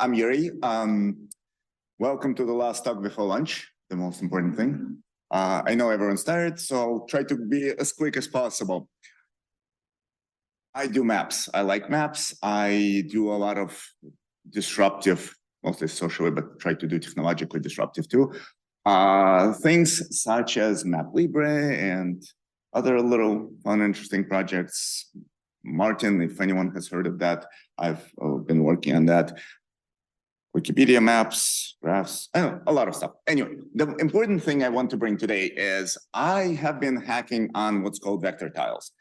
I'm Yuri. Welcome to the last talk before lunch, the most important thing. I know everyone's tired, so I'll try to be as quick as possible. I do maps. I like maps. I do a lot of disruptive, mostly socially, but try to do technologically disruptive too. Things such as MapLibre and other little fun, interesting projects. Martin, if anyone has heard of that, I've been working on that. Wikipedia maps, graphs, a lot of stuff. Anyway, the important thing I want to bring today is I have been hacking on what's called vector tiles.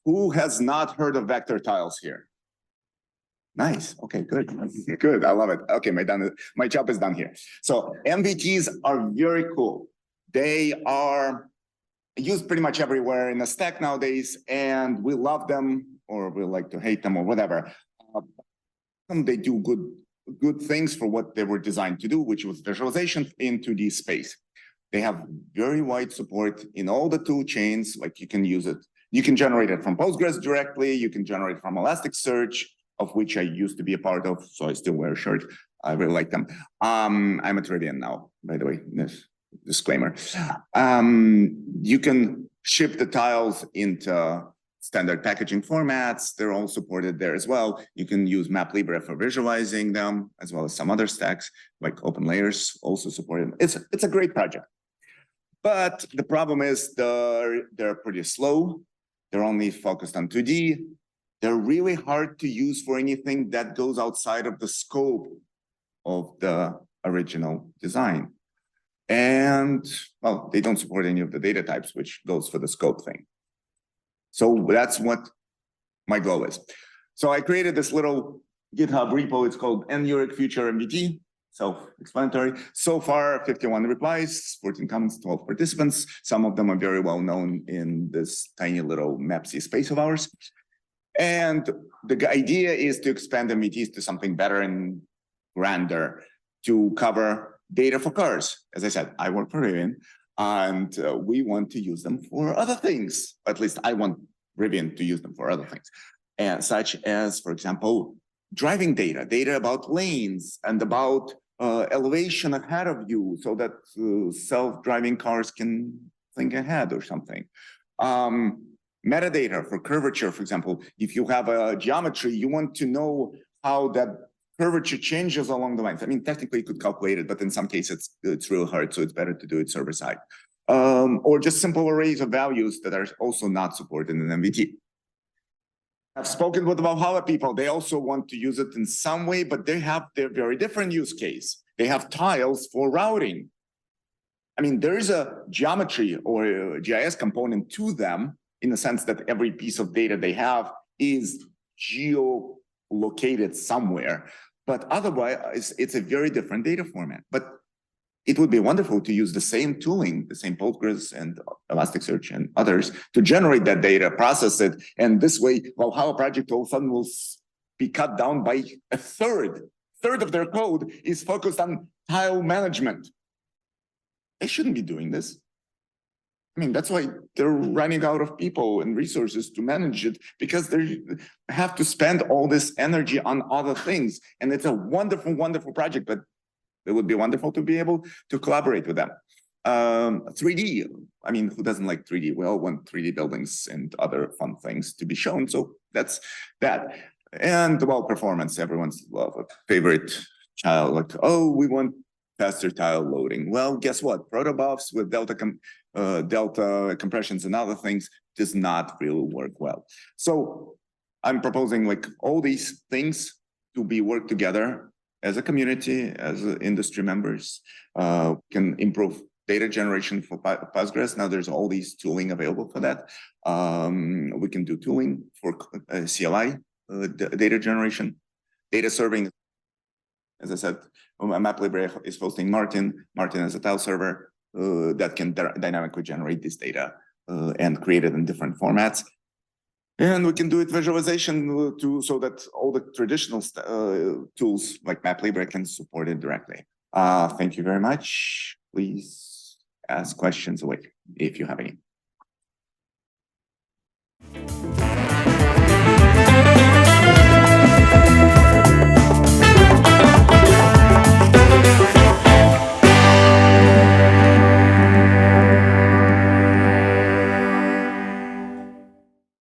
Who has not heard of vector tiles here? Nice. Okay, good. Good. I love it. Okay, my job is done here. So MVTs are very cool. They are used pretty much everywhere in the stack nowadays, and we love them, or we like to hate them, or whatever. They do good things for what they were designed to do, which was visualization in 2D space. They have very wide support in all the tool chains. Like you can use it. You can generate it from Postgres directly. You can generate from Elasticsearch, of which I used to be a part of, so I still wear a shirt. I really like them. I'm a Trivian now, by the way. This disclaimer. You can ship the tiles into standard packaging formats. They're all supported there as well. You can use MapLibre for visualizing them, as well as some other stacks like OpenLayers also supported. It's a great project. But the problem is they're pretty slow. They're only focused on 2D. They're really hard to use for anything that goes outside of the scope of the original design. And, well, they don't support any of the data types, which goes for the scope thing. So that's what my goal is. So I created this little GitHub repo. It's called NURIC Future MVT. Self-explanatory. So far, 51 replies, 14 comments, 12 participants. Some of them are very well known in this tiny little Mapsy space of ours. And the idea is to expand MVTs to something better and grander, to cover data for cars. As I said, I work for Rivian, and we want to use them for other things. At least I want Rivian to use them for other things, and such as, for example, driving data about lanes and about elevation ahead of you, so that self-driving cars can think ahead or something. Metadata for curvature, for example. If you have a geometry, you want to know how that curvature changes along the lines. I mean, technically you could calculate it, but in some cases it's real hard, so it's better to do it server-side. Or just simple arrays of values that are also not supported in MVT. I've spoken with the Valhalla people. They also want to use it in some way, but they have their very different use case. They have tiles for routing. I mean, there is a geometry or a GIS component to them, in the sense that every piece of data they have is geolocated somewhere. But otherwise, it's a very different data format. But it would be wonderful to use the same tooling, the same Postgres and Elasticsearch and others to generate that data, process it. And this way, Valhalla project all of a sudden will be cut down by a third. Third of their code is focused on tile management. They shouldn't be doing this. I mean, that's why they're running out of people and resources to manage it, because they have to spend all this energy on other things. And it's a wonderful, wonderful project, but it would be wonderful to be able to collaborate with them. 3D, I mean, who doesn't like 3D? We all want 3D buildings and other fun things to be shown. So that's that. And, well, performance, everyone's favorite child, like, oh, we want faster tile loading. Well, guess what? Protobufs with delta compressions and other things does not really work well. So I'm proposing like all these things to be worked together as a community, as industry members. Can improve data generation for Postgres. Now there's all these tooling available for that. We can do tooling for CLI data generation, data serving. As I said, MapLibre is hosting Martin. Martin is a tile server that can dynamically generate this data and create it in different formats. And we can do it visualization too, so that all the traditional tools like MapLibre can support it directly. Thank you very much. Please ask questions away if you have any.